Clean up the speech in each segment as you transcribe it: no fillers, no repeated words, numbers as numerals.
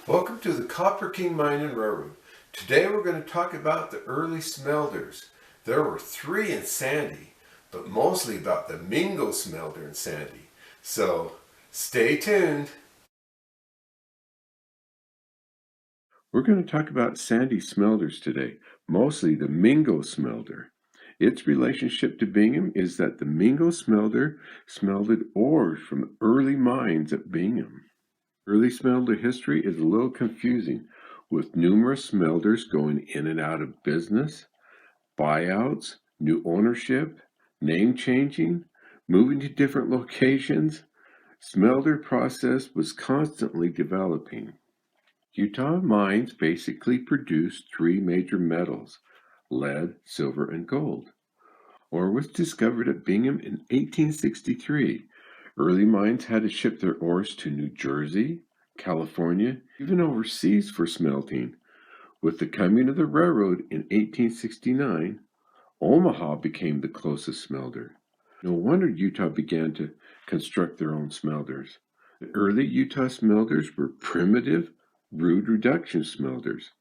Welcome to the Copper King Mine and Railroad. Today we're going to talk about the early smelters. There were 3 in Sandy, but mostly about the Mingo Smelter in Sandy. So stay tuned. We're going to talk about Sandy smelters today, mostly the Mingo Smelter. Its relationship to Bingham is that the Mingo Smelter smelted ores from early mines at Bingham. Early smelter history is a little confusing, with numerous smelters going in and out of business, buyouts, new ownership, name changing, moving to different locations. Smelter process was constantly developing. Utah mines basically produced 3 major metals: lead, silver, and gold. Ore was discovered at Bingham in 1863. Early mines had to ship their ores to New Jersey, California, even overseas for smelting. With the coming of the railroad in 1869, Omaha became the closest smelter. No wonder Utah began to construct their own smelters. The early Utah smelters were primitive, rude reduction smelters.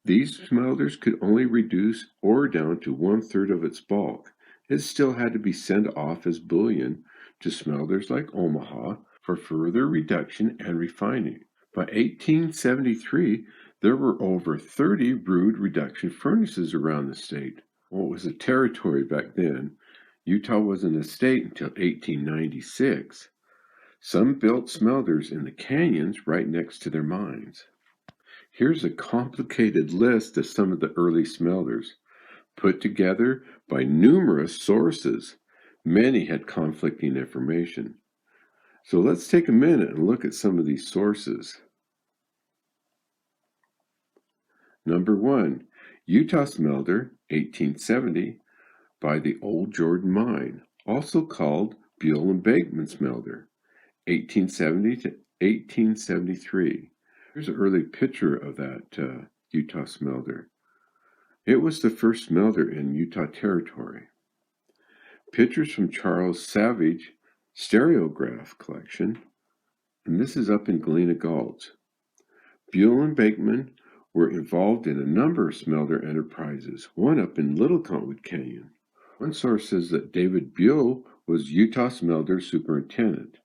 These smelters could only reduce ore down to 1/3 of its bulk. It still had to be sent off as bullion to smelters like Omaha for further reduction and refining. By 1873, there were over 30 rude reduction furnaces around the state. Well, it was a territory back then. Utah wasn't a state until 1896. Some built smelters in the canyons right next to their mines. Here's a complicated list of some of the early smelters, put together by numerous sources. Many had conflicting information. So let's take a minute and look at some of these sources. Number 1, Utah Smelter, 1870, by the Old Jordan Mine, also called Buell and Bateman Smelter, 1870 to 1873. Here's an early picture of that Utah smelter. It was the first smelter in Utah Territory. Pictures from Charles Savage Stereograph Collection, and this is up in Galena Gulch. Buell and Bateman were involved in a number of smelter enterprises, one up in Little Cottonwood Canyon. One source says that David Buell was Utah Smelter Superintendent.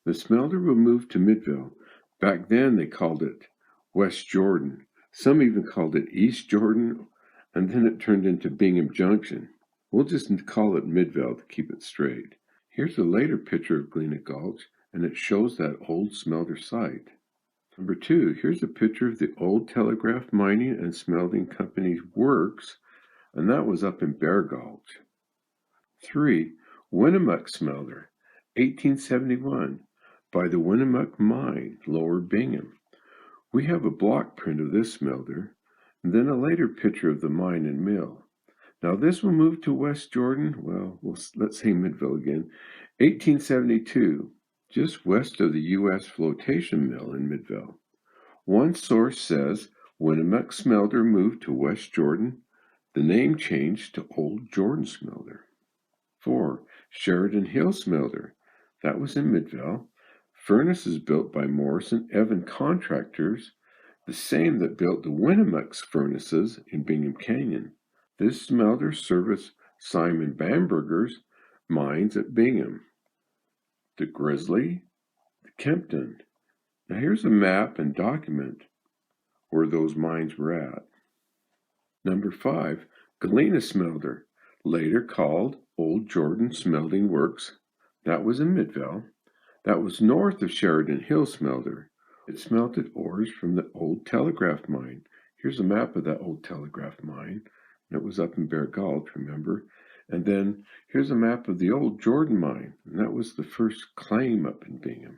The smelter would move to Midvale. Back then they called it West Jordan. Some even called it East Jordan, and then it turned into Bingham Junction. We'll just call it Midvale to keep it straight. Here's a later picture of Galena Gulch, and it shows that old smelter site. Number 2, here's a picture of the old Telegraph Mining and Smelting Company's works, and that was up in Bear Gulch. 3, Winnemuck Smelter, 1871, by the Winnemuck Mine, Lower Bingham. We have a block print of this smelter, and then a later picture of the mine and mill. Now this will move to West Jordan, let's say Midville again, 1872, just west of the U.S. flotation mill in Midville. One source says Winnemuck Smelter moved to West Jordan. The name changed to Old Jordan Smelter. 4, Sheridan Hill Smelter. That was in Midvale. Furnaces built by Morris and Evan contractors, the same that built the Winnemuck's furnaces in Bingham Canyon. This smelter serviced Simon Bamberger's mines at Bingham, the Grizzly, the Kempton. Now here's a map and document where those mines were at. Number 5, Galena Smelter, later called Old Jordan Smelting Works. That was in Midvale. That was north of Sheridan Hill Smelter. It smelted ores from the old Telegraph Mine. Here's a map of that old Telegraph Mine. It was up in Bear Gulch, remember? And then here's a map of the old Jordan Mine, and that was the first claim up in Bingham.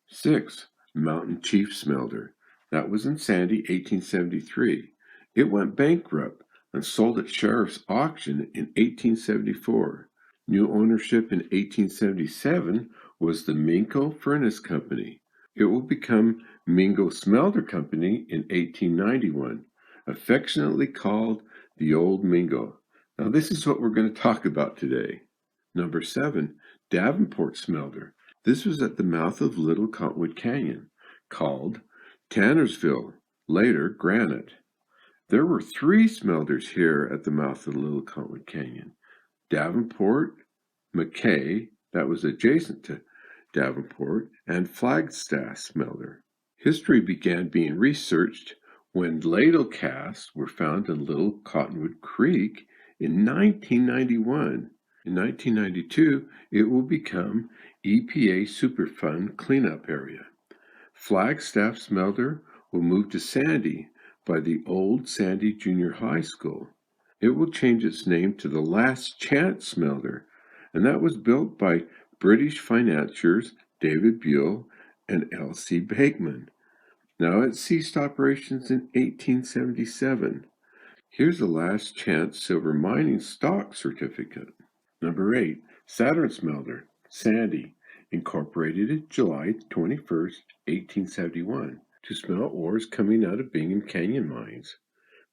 6, Mountain Chief Smelter. That was in Sandy, 1873. It went bankrupt and sold at sheriff's auction in 1874. New ownership in 1877 was the Mingo Furnace Company. It will become Mingo Smelter Company in 1891, affectionately called the Old Mingo. Now this is what we're going to talk about today. Number 7, Davenport Smelter. This was at the mouth of Little Cottonwood Canyon, called Tannersville, later Granite. There were 3 smelters here at the mouth of the Little Cottonwood Canyon. Davenport, McKay, that was adjacent to Davenport, and Flagstaff Smelter. History began being researched when ladle casts were found in Little Cottonwood Creek in 1991. In 1992, it will become EPA Superfund cleanup area. Flagstaff Smelter will move to Sandy by the old Sandy Junior High School. It will change its name to the Last Chance Smelter, and that was built by British financiers David Buell and L.C. Bakeman. Now it ceased operations in 1877. Here's the Last Chance Silver Mining Stock Certificate. Number 8, Saturn Smelter, Sandy, incorporated July 21st, 1871, to smelt ores coming out of Bingham Canyon mines,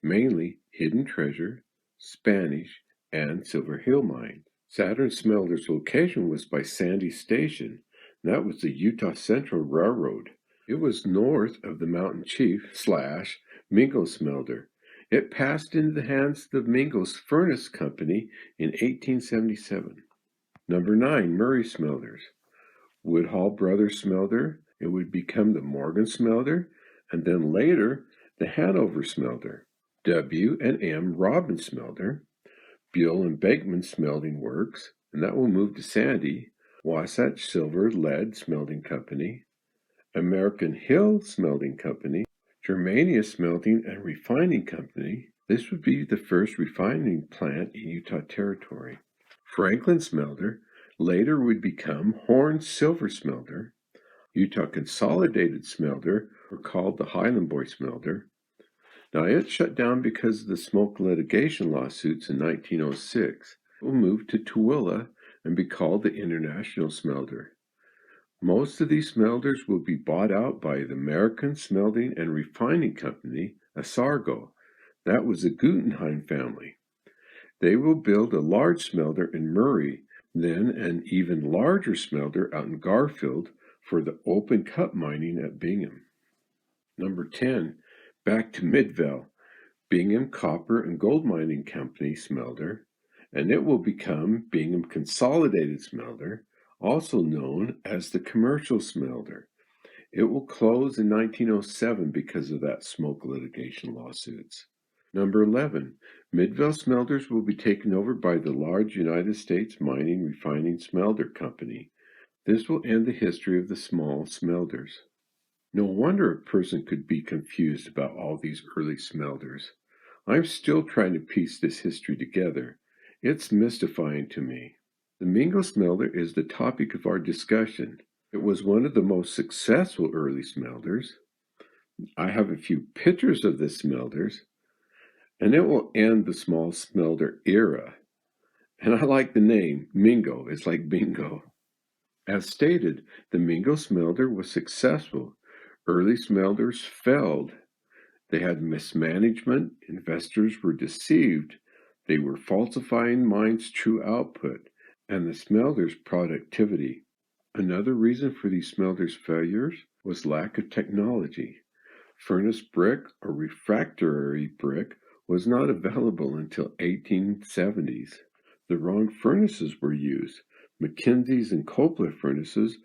mainly Hidden Treasure, Spanish, and Silver Hill mine. Saturn Smelter's location was by Sandy Station. That was the Utah Central Railroad. It was north of the Mountain Chief / Mingo Smelter. It passed into the hands of Mingo's Furnace Company in 1877. Number 9, Murray Smelters. Woodhull Brothers Smelter. It would become the Morgan Smelter, and then later the Hanover Smelter. W&M Robbins Smelter. Buell and Bakeman Smelting Works, and that will move to Sandy. Wasatch Silver Lead Smelting Company. American Hill Smelting Company. Germania Smelting and Refining Company. This would be the first refining plant in Utah Territory. Franklin Smelter later would become Horn Silver Smelter. Utah Consolidated Smelter, or called the Highland Boy Smelter. Now it shut down because of the smoke litigation lawsuits in 1906. It will move to Tooele and be called the International Smelter. Most of these smelters will be bought out by the American Smelting and Refining Company, Asargo. That was the Guggenheim family. They will build a large smelter in Murray, then an even larger smelter out in Garfield for the open cut mining at Bingham. Number 10, back to Midvale, Bingham Copper and Gold Mining Company Smelter, and it will become Bingham Consolidated Smelter, also known as the Commercial Smelter. It will close in 1907 because of that smoke litigation lawsuits. Number 11, Midvale Smelters will be taken over by the large United States Mining Refining Smelter Company. This will end the history of the small smelters. No wonder a person could be confused about all these early smelters. I'm still trying to piece this history together. It's mystifying to me. The Mingo Smelter is the topic of our discussion. It was one of the most successful early smelters. I have a few pictures of the smelters, and it will end the small smelter era. And I like the name, Mingo. It's like bingo. As stated, the Mingo Smelter was successful. Early smelters failed. They had mismanagement, investors were deceived, they were falsifying mine's true output, and the smelter's productivity. Another reason for these smelters' failures was lack of technology. Furnace brick or refractory brick was not available until 1870s. The wrong furnaces were used. McKenzie's and Coppola furnaces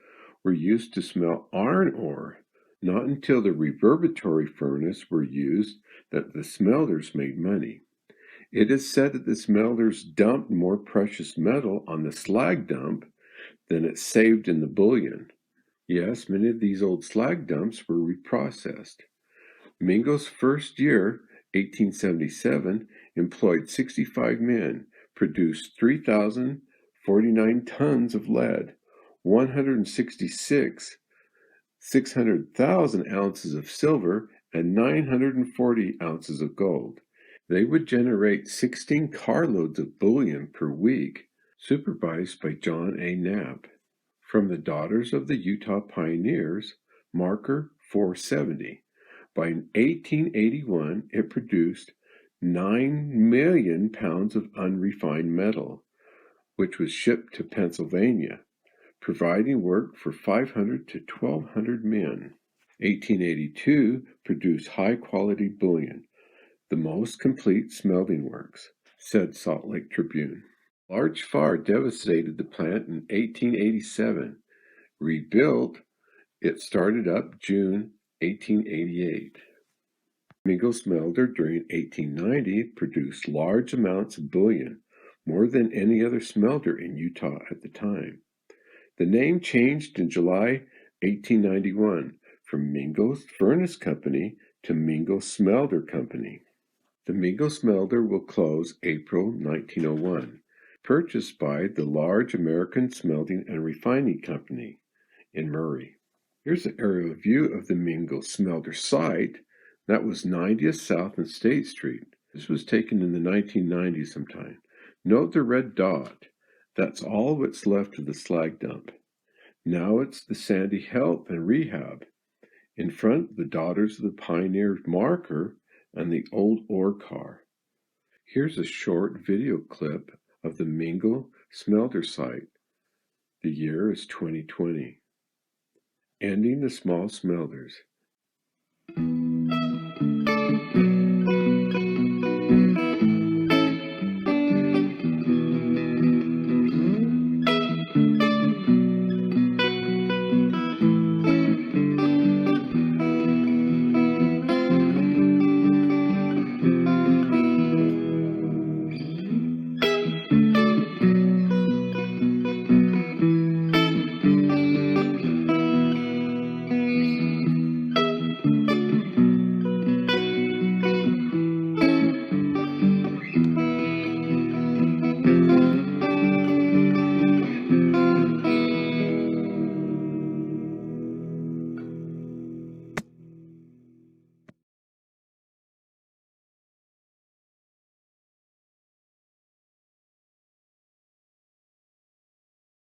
were used to smelt iron ore. Not until the reverberatory furnace were used that the smelters made money. It is said that the smelters dumped more precious metal on the slag dump than it saved in the bullion. Yes, many of these old slag dumps were reprocessed. Mingo's first year, 1877, employed 65 men, produced 3,049 tons of lead, 600,000 ounces of silver, and 940 ounces of gold. They would generate 16 carloads of bullion per week, supervised by John A. Knapp. From the Daughters of the Utah Pioneers, marker 470. By 1881, it produced 9 million pounds of unrefined metal, which was shipped to Pennsylvania, providing work for 500 to 1,200 men. 1882 produced high-quality bullion, the most complete smelting works, said Salt Lake Tribune. Large fire devastated the plant in 1887. Rebuilt, it started up June 1888. Mingo Smelter during 1890 produced large amounts of bullion, more than any other smelter in Utah at the time. The name changed in July 1891 from Mingo Furnace Company to Mingo Smelter Company. The Mingo Smelter will close April 1901, purchased by the large American Smelting and Refining Company in Murray. Here's an aerial view of the Mingo Smelter site. That was 90th South and State Street. This was taken in the 1990s sometime. Note the red dot. That's all what's left of the slag dump. Now it's the Sandy Health and Rehab. In front, the Daughters of the Pioneer marker and the old ore car. Here's a short video clip of the Mingo Smelter site. The year is 2020. Ending the small smelters.